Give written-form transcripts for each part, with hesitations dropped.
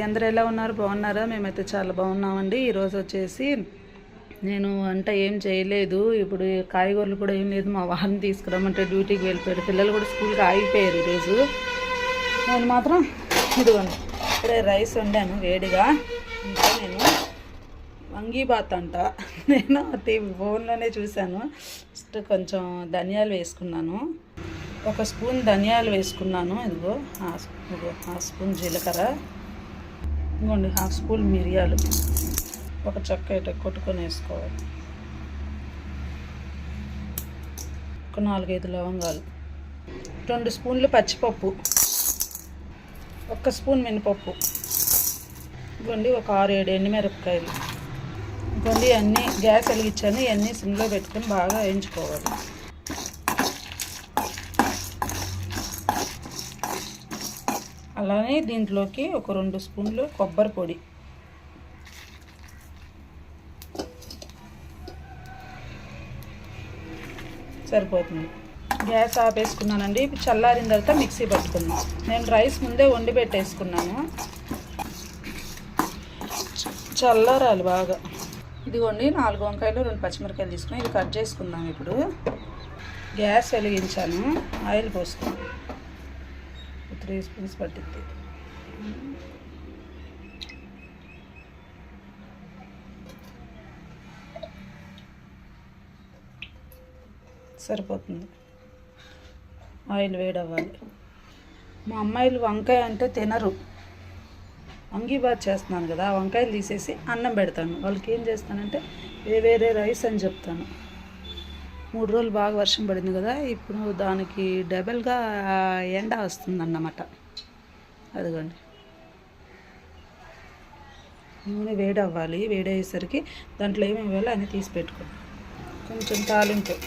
అందరూ ఎలా ఉన్నారు? బాగున్నారా? మేమైతే చాలా బాగున్నామండి. ఈరోజు వచ్చేసి నేను వంట ఏం చేయలేదు. ఇప్పుడు కాయగూరలు కూడా ఏం లేదు. మా వారిని తీసుకురమ్మంటే డ్యూటీకి వెళ్ళిపోయారు. పిల్లలు కూడా స్కూల్కి ఆగిపోయారు ఈరోజు. నేను మాత్రం ఇదిగోండి ఇప్పుడే రైస్ వండాను వేడిగా. ఇంకా నేను వంగీబాత్ అంట, నేను ఫోన్లోనే చూశాను. ఫస్ట్ కొంచెం ధనియాలు వేసుకున్నాను, ఒక స్పూన్ ధనియాలు వేసుకున్నాను. ఇదిగో హాఫ్ స్పూన్ జీలకర్ర, ఇంకోండి హాఫ్ స్పూన్ మిరియాలు, ఒక చెక్క ఇట కొట్టుకొని వేసుకోవాలి, ఒక 4-5 లవంగాలు, 2 స్పూన్లు పచ్చిపప్పు, 1 స్పూన్ మినపప్పు, ఇంకోండి ఒక 6-7 ఎండుమిరపకాయలు. ఇంకోండి అన్నీ గ్యాస్ వెలిగించాను, ఇవన్నీ సిమ్లో పెట్టుకొని బాగా వేయించుకోవాలి. అలానే దీంట్లోకి ఒక 2 స్పూన్లు కొబ్బరి పొడి, సరిపోతుంది. గ్యాస్ ఆపేసుకున్నానండి. ఇప్పుడు చల్లారిన తర్వాత మిక్సీ పట్టుకున్నాను. నేను రైస్ ముందే వండి పెట్టేసుకున్నాను, చల్లారాలి బాగా. ఇదిగోండి 4 వంకాయలు 2 పచ్చిమిరకాయలు తీసుకుని ఇది కట్ చేసుకుందాం. ఇప్పుడు గ్యాస్ వెలిగించాను, ఆయిల్ పోసుకున్నాను, 3 స్పూన్స్ పట్టింది. సరిపోతుంది. ఆయిల్ వేడవ్వాలి. మా అమ్మాయిలు వంకాయ అంటే తినరు. వంగీబాత్ చేస్తున్నాను కదా, వంకాయలు తీసేసి అన్నం పెడతాను. వాళ్ళకి ఏం చేస్తానంటే వేరే రైస్ అని చెప్తాను. 3 రోజులు బాగా వర్షం పడింది కదా, ఇప్పుడు దానికి డబల్గా ఎండ వస్తుందన్నమాట. అదిగోండి నూనె వేడవ్వాలి. వేడయ్యేసరికి దాంట్లో ఏమేమి వేయాలో అన్నీ తీసి పెట్టుకో. కొంచెం తాలింపు,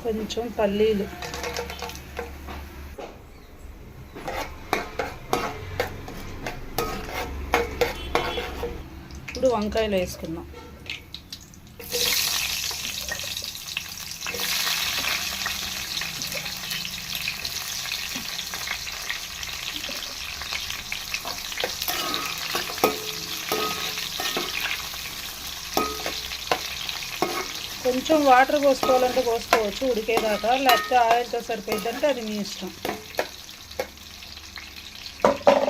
కొంచెం పల్లీలు, ఇప్పుడు వంకాయలు వేసుకున్నాం. కొంచెం వాటర్ పోసుకోవాలంటే పోసుకోవచ్చు ఉడికేదాకా, లేకపోతే ఆయిల్తో సరిపోయిందంటే అది మీ ఇష్టం.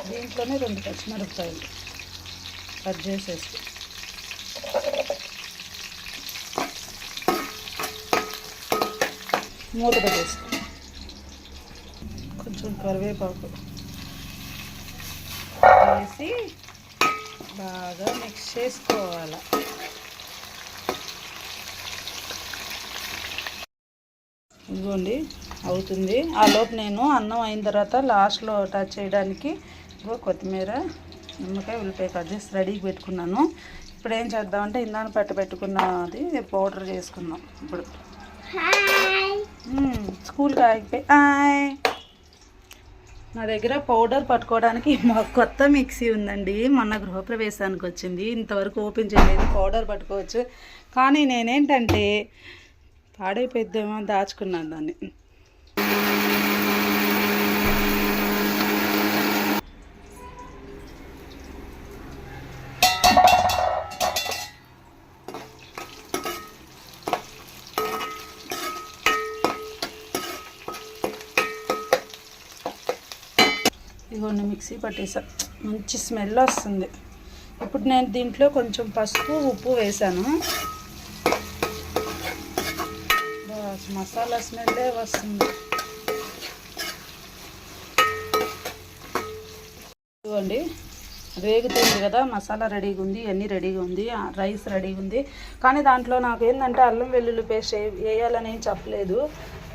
దీంట్లోనే 2 పచ్చిమిరపకాయలు కట్ చేసేసి, మూత పెట్టేసుకో. కొంచెం కరివేపాకు వేసి బాగా మిక్స్ చేసుకోవాలి. ఇదిగోండి అవుతుంది. ఆ లోపు నేను అన్నం అయిన తర్వాత లాస్ట్లో టచ్ చేయడానికి కొత్తిమీర, నిమ్మకాయ, ఉల్లిపాయ కట్ చేసి రెడీకి పెట్టుకున్నాను. ఇప్పుడు ఏం చేద్దామంటే ఇందాక పెట్టుకున్నది పౌడర్ చేసుకుందాం. ఇప్పుడు స్కూల్కి ఆగిపోయి నా దగ్గర పౌడర్ పట్టుకోవడానికి కొత్త మిక్సీ ఉందండి. మొన్న గృహప్రవేశానికి వచ్చింది, ఇంతవరకు ఓపెన్ చేయలేదు. పౌడర్ పట్టుకోవచ్చు, కానీ నేనేంటంటే పాడైపోయిద్దేమో దాచుకున్నాను దాన్ని. ఇదిగోండి మిక్సీ పట్టేసా, మంచి స్మెల్ వస్తుంది. ఇప్పుడు నేను దీంట్లో కొంచెం పసుపు, ఉప్పు వేసాను. మసాలా స్మెల్లే వస్తుంది. ఇదిగోండి వేగుతుంది కదా, మసాలా రెడీగా ఉంది, అన్నీ రెడీగా ఉంది, రైస్ రెడీగా ఉంది. కానీ దాంట్లో నాకు ఏంటంటే అల్లం వెల్లుల్లి పేస్ట్ వేయాలని ఏం చెప్పలేదు,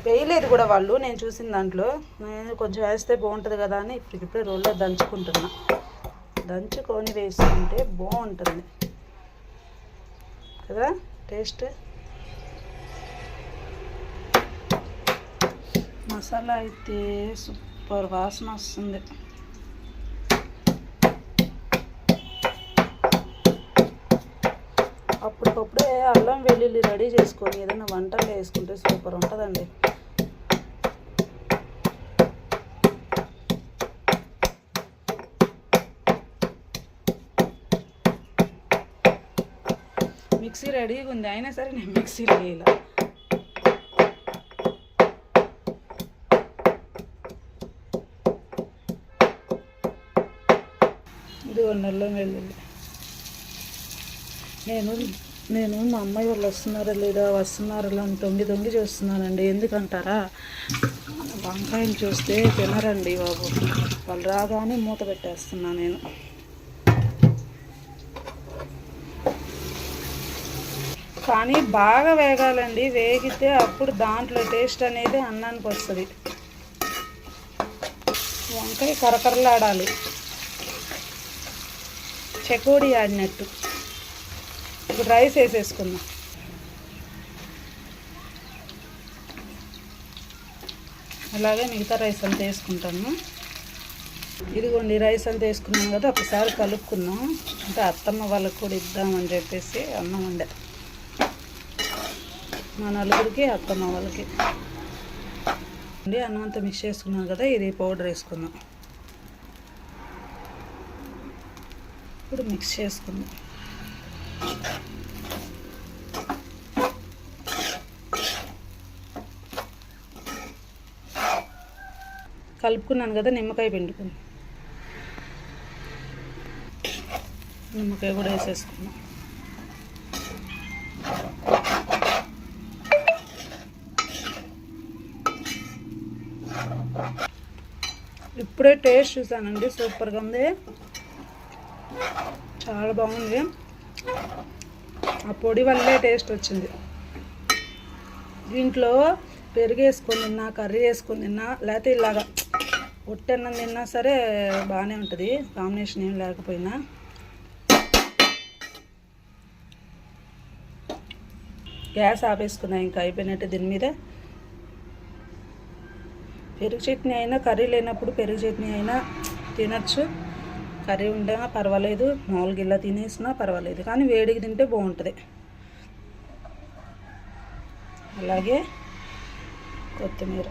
వేయలేదు కూడా వాళ్ళు. నేను చూసిన దాంట్లో నేను కొంచెం వేస్తే బాగుంటుంది కదా అని ఇప్పుడిప్పుడే రోల్లో దంచుకుంటున్నా. దంచుకొని వేసుకుంటే బాగుంటుంది కదా టేస్ట్. మసాలా అయితే సూపర్ వాసన వస్తుంది. అప్పటికప్పుడే అల్లం వెల్లుల్లి రెడీ చేసుకొని ఏదైనా వంటలు వేసుకుంటే సూపర్ ఉంటుందండి. మిక్సీ రెడీగా ఉంది, అయినా సరే నేను మిక్సీలో వేయాల. ఇది అల్లం వెల్లుల్లి. నేను మా అమ్మాయి వాళ్ళు వస్తున్నారా లేదా అని తొంగి చూస్తున్నానండి. ఎందుకంటారా, వంకాయలు చూస్తే తినరండి బాబు. వాళ్ళు రాగానే మూత పెట్టేస్తున్నా నేను. కానీ బాగా వేగాలండి, వేగితే అప్పుడు దాంట్లో టేస్ట్ అనేది అన్నానికి వస్తుంది. వంకాయ కరకరలాడాలి, చెకోడి ఆడినట్టు. ఇప్పుడు రైస్ వేసేసుకుందాం. అలాగే మిగతా రైస్ అంతా వేసుకుంటాను. ఇదిగోండి రైస్ అంతా వేసుకున్నాం కదా, ఒకసారి కలుపుకున్నాం. అంటే అత్తమ్మ వాళ్ళకి కూడా ఇద్దామని చెప్పేసి అన్నం వండే. మా నలుగురికి, అత్తమ్మ వాళ్ళకి. అన్నం అంతా మిక్స్ చేసుకున్నాం కదా, ఇది పౌడర్ వేసుకుందాం. ఇప్పుడు మిక్స్ చేసుకుందాం. కలుపుకున్నాను కదా, నిమ్మకాయ పిండుకుందాం. నిమ్మకాయ కూడా వేసేసుకున్నాం. ఇప్పుడే టేస్ట్ చూసానండి, సూపర్గా ఉంది, చాలా బాగుంది. ఆ పొడి వల్లే టేస్ట్ వచ్చింది. దీంట్లో పెరుగు వేసుకొని తిన్నా, కర్రీ వేసుకొని తిన్నా, లేకపోతే ఇలాగా ఒట్టన్నం తిన్నా సరే బాగానే ఉంటుంది, కాంబినేషన్ ఏం లేకపోయినా. గ్యాస్ ఆపేసుకున్నా, ఇంకా అయిపోయినట్టు. దీని మీద పెరుగు చట్నీ అయినా, కర్రీ లేనప్పుడు పెరుగు చట్నీ అయినా తినచ్చు. కర్రీ ఉంటే పర్వాలేదు, మామూలుగా ఇలా తినేసినా పర్వాలేదు, కానీ వేడికి తింటే బాగుంటుంది. అలాగే కొత్తిమీర.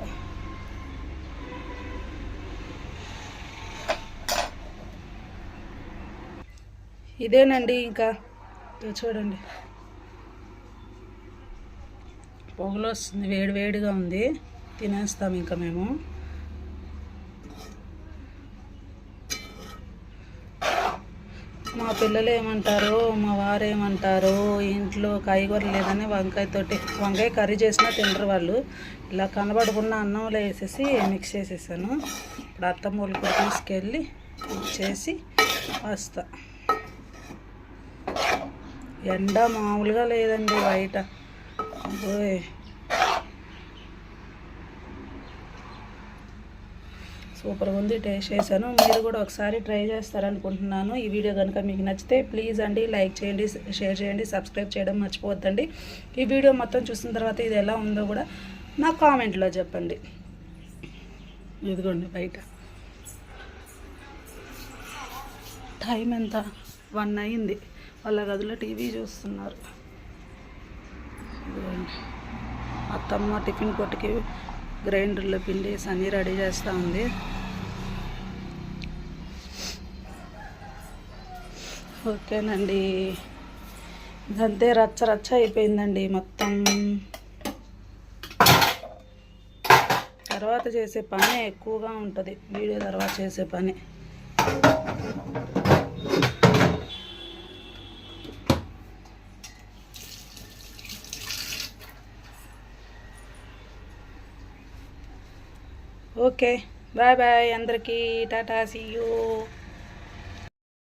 ఇదేనండి, ఇంకా చూడండి పొగలు వస్తుంది, వేడిగా ఉంది. తినేస్తాం ఇంకా మేము. మా పిల్లలు ఏమంటారో, మా వారు ఏమంటారో, ఇంట్లో కాయగూర లేదని వంకాయ కర్రీ చేసినా తినరు వాళ్ళు. ఇలా కనబడకుండా అన్నంలో వేసేసి మిక్స్ చేసేసాను. ఇప్పుడు అత్తమ్మూలు కూడా తీసుకెళ్ళి చేసి వస్తా. ఎండ మామూలుగా లేదండి బయట. ఓయ్ సూపర్గా ఉంది, టేస్ట్ చేశాను. మీరు కూడా ఒకసారి ట్రై చేస్తారనుకుంటున్నాను. ఈ వీడియో కనుక మీకు నచ్చితే ప్లీజ్ అండి లైక్ చేయండి, షేర్ చేయండి, సబ్స్క్రైబ్ చేయడం మర్చిపోవద్దండి. ఈ వీడియో మొత్తం చూసిన తర్వాత ఇది ఎలా ఉందో కూడా నా కామెంట్లో చెప్పండి. ఇదిగోండి బయట టైం ఎంత, 1 అయింది. వాళ్ళ గదిలో టీవీ చూస్తున్నారు. ఇదిగోండి అత్తమ్మ టిఫిన్ కొట్టుకి గ్రైండర్లో పిండేసి అన్నీ రెడీ చేస్తూ ఉంది. ఓకేనండి, ఇదంతే రచ్చ అయిపోయిందండి మొత్తం. తర్వాత చేసే పని ఎక్కువగా ఉంటుంది, వీడియో తర్వాత చేసే పని. ఓకే, బాయ్ అందరికీ, టాటా, సీ యూ.